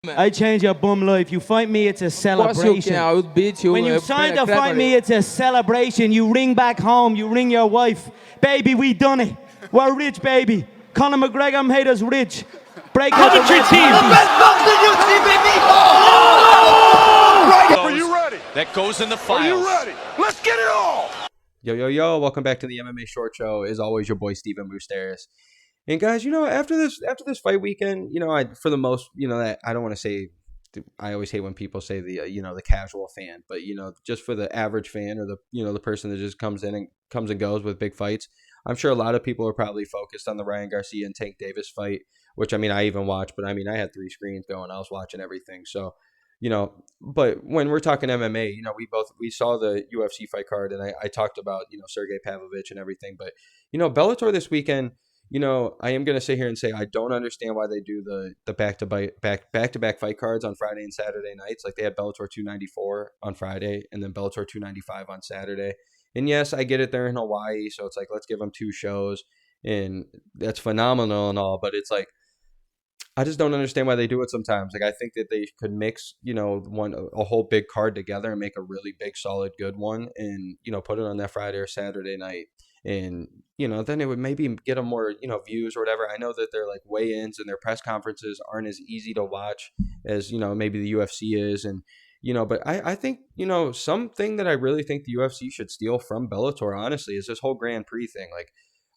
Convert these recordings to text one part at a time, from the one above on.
I change your bum life. You fight me, it's a celebration. I will beat you. When you sign to fight me, it's a celebration. You ring back home, you ring your wife. Baby, we done it. We're rich, baby. Conor McGregor made us rich. Break out the red team. The best box in UFC, baby! Are you ready? That goes in the files. Are you ready? Let's get it all! Yo, welcome back to the MMA Short Show. As always, your boy Steven Moustaris. And guys, after this fight weekend, for the most, that I don't want to say, I always hate when people say the casual fan, but just for the average fan or the person that just comes and goes with big fights, I'm sure a lot of people are probably focused on the Ryan Garcia and Tank Davis fight, which I even watched, but I had 3 screens going, I was watching everything, so. But when we're talking MMA, we saw the UFC fight card, and I talked about, Sergey Pavlovich and everything. But, Bellator this weekend, I am going to sit here and say I don't understand why they do the back-to-back fight cards on Friday and Saturday nights. Like they had Bellator 294 on Friday and then Bellator 295 on Saturday. And yes, I get it, they're in Hawaii, so it's like, let's give them 2 shows, and that's phenomenal and all. But it's like, I just don't understand why they do it sometimes. Like, I think that they could mix, a whole big card together and make a really big, solid, good one and, put it on that Friday or Saturday night. And, then it would maybe get them more, views or whatever. I know that their like weigh-ins and their press conferences aren't as easy to watch as, maybe the UFC is. And, but I think, something that I really think the UFC should steal from Bellator, honestly, is this whole Grand Prix thing. Like,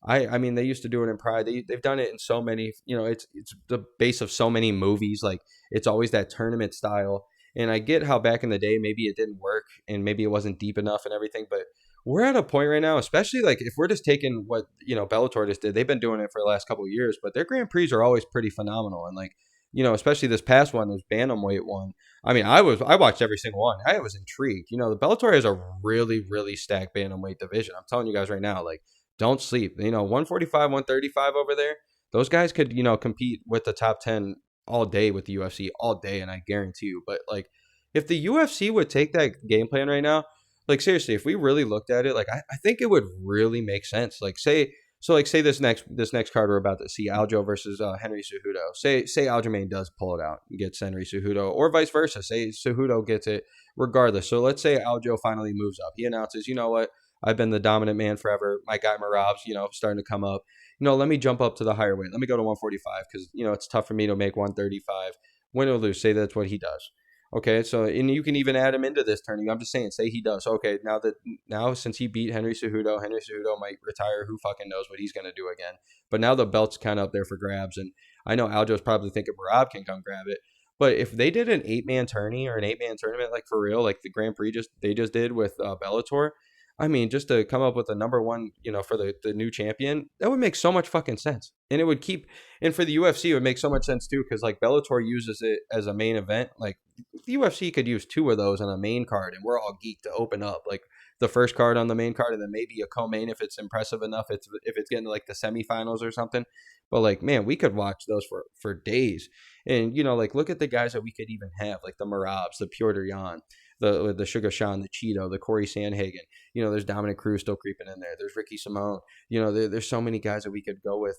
I mean, they used to do it in Pride. They've done it in so many, it's the base of so many movies. Like, it's always that tournament style. And I get how back in the day, maybe it didn't work and maybe it wasn't deep enough and everything. But we're at a point right now, especially like if we're just taking what, Bellator just did. They've been doing it for the last couple of years, but their Grand Prix are always pretty phenomenal. And like, especially this past one, this Bantamweight one. I mean, I watched every single one. I was intrigued. The Bellator has a really, really stacked Bantamweight division. I'm telling you guys right now, like, don't sleep. 145, 135 over there. Those guys could, compete with the top 10 all day with the UFC all day, and I guarantee you. But like, if the UFC would take that game plan right now, like seriously, if we really looked at it, like I think it would really make sense. Like say this next card we're about to see, Aljo versus Henry Cejudo. Say Aljamain does pull it out and gets Henry Cejudo, or vice versa. Say Cejudo gets it regardless. So let's say Aljo finally moves up. He announces, you know what? I've been the dominant man forever. My guy Marab's, starting to come up. Let me jump up to the higher weight. Let me go to 145 because, it's tough for me to make 135. Win or lose, say that's what he does. Okay, so and you can even add him into this turning. I'm just saying, say he does. Okay, now since he beat Henry Cejudo might retire. Who fucking knows what he's going to do again. But now the belt's kind of up there for grabs. And I know Aljo's probably thinking Marab can come grab it. But if they did an 8-man tourney or an 8-man tournament, like for real, like the Grand Prix they just did with Bellator, I mean, just to come up with a number one, for the new champion, that would make so much fucking sense. And it would and for the UFC, it would make so much sense too, because like Bellator uses it as a main event. Like the UFC could use 2 of those on a main card, and we're all geeked to open up like the first card on the main card, and then maybe a co-main if it's impressive enough. If it's getting to like the semifinals or something. But like, man, we could watch those for days. And like look at the guys that we could even have, like the Marabs, the Piotr Jan, the Sugar Sean, the Cheeto, the Corey Sandhagen. There's Dominic Cruz still creeping in there. There's Ricky Simone. There's so many guys that we could go with.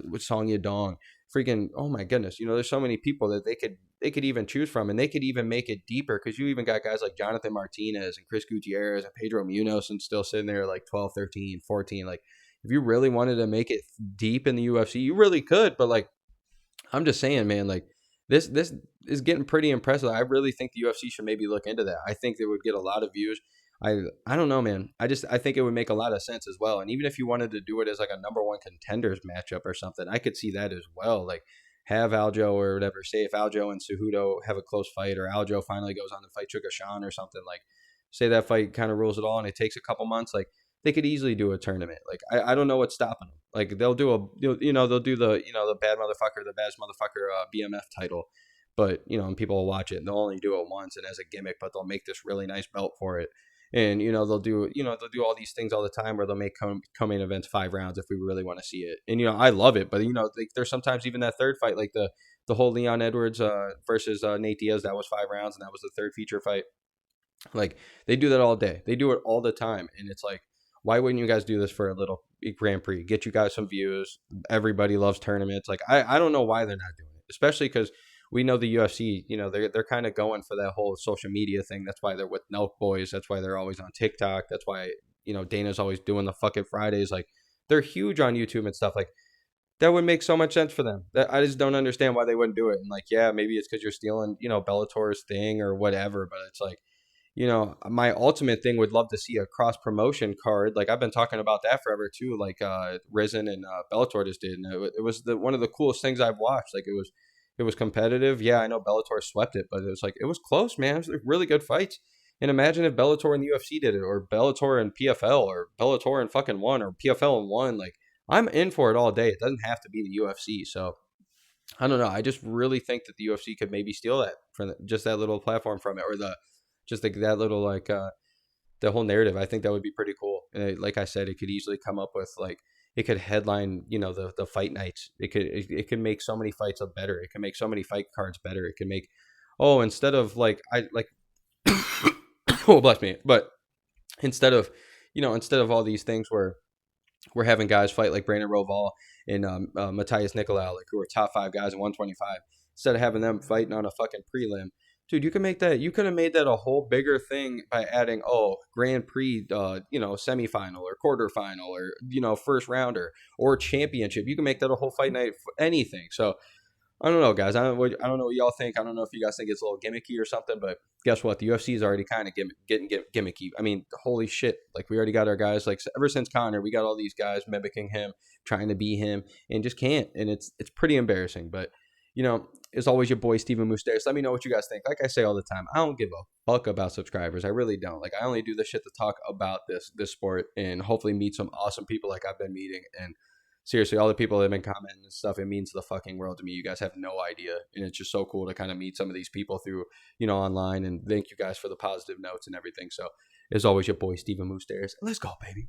With Song Yadong. Freaking, oh my goodness. There's so many people that they could even choose from, and they could even make it deeper because you even got guys like Jonathan Martinez and Chris Gutierrez and Pedro Munoz and still sitting there like 12, 13, 14. Like if you really wanted to make it deep in the UFC, you really could. But like, I'm just saying, man, like this is getting pretty impressive. I really think the UFC should maybe look into that. I think they would get a lot of views. I don't know, man. I think it would make a lot of sense as well. And even if you wanted to do it as like a number one contenders matchup or something, I could see that as well. Like have Aljo or whatever. Say if Aljo and Cejudo have a close fight, or Aljo finally goes on to fight Sugar Sean or something. Like say that fight kind of rules it all, and it takes a couple months. Like they could easily do a tournament. Like I don't know what's stopping them. Like they'll do the bad motherfucker BMF title. But, and people will watch it and they'll only do it once and as a gimmick, but they'll make this really nice belt for it. And, they'll do all these things all the time where they'll make co-main events 5 rounds if we really want to see it. And, I love it. But, there's sometimes even that third fight, like the whole Leon Edwards versus Nate Diaz, that was 5 rounds and that was the third feature fight. Like they do that all day. They do it all the time. And it's like, why wouldn't you guys do this for a little Grand Prix? Get you guys some views. Everybody loves tournaments. Like, I don't know why they're not doing it, especially because we know the UFC, you know, they're kind of going for that whole social media thing. That's why they're with Nelk Boys. That's why they're always on TikTok. That's why, you know, Dana's always doing the fucking Fridays. Like, they're huge on YouTube and stuff. Like, that would make so much sense for them. That I just don't understand why they wouldn't do it. And like, yeah, maybe it's because you're stealing, you know, Bellator's thing or whatever. But it's like, you know, my ultimate thing would love to see a cross promotion card. Like, I've been talking about that forever too. Like Risen and Bellator just did, and it was one of the coolest things I've watched. Like, it was competitive. Yeah, I know Bellator swept it, but it was like, it was close, man. It was really good fights. And imagine if Bellator and the UFC did it, or Bellator and PFL, or Bellator and fucking one, or PFL and one. Like, I'm in for it all day. It doesn't have to be the UFC. So I don't know. I just really think that the UFC could maybe steal that from just that little platform from it, or that little like the whole narrative. I think that would be pretty cool. And like I said, it could easily come up with like, it could headline, you know, the fight nights. It could make so many fights up better. It can make so many fight cards better. It can make, instead of like, oh, bless me. But instead of all these things where we're having guys fight like Brandon Roval and Matthias Nicolau, like, who are top 5 guys in 125, instead of having them fighting on a fucking prelim. Dude, you could have made that a whole bigger thing by adding, Grand Prix, semifinal or quarterfinal, or, you know, first rounder or championship. You can make that a whole fight night for anything. So I don't know, guys. I don't know what y'all think. I don't know if you guys think it's a little gimmicky or something, but guess what? The UFC is already kind of getting gimmicky. I mean, holy shit. Like, we already got our guys, like, ever since Conor, we got all these guys mimicking him, trying to be him, and just can't. And it's pretty embarrassing. But, you know, as always, your boy, Steven Moustaris. Let me know what you guys think. Like I say all the time, I don't give a fuck about subscribers. I really don't. Like, I only do this shit to talk about this sport and hopefully meet some awesome people like I've been meeting. And seriously, all the people that have been commenting and stuff, it means the fucking world to me. You guys have no idea. And it's just so cool to kind of meet some of these people through, you know, online. And thank you guys for the positive notes and everything. So, as always, your boy, Steven Moustaris. Let's go, baby.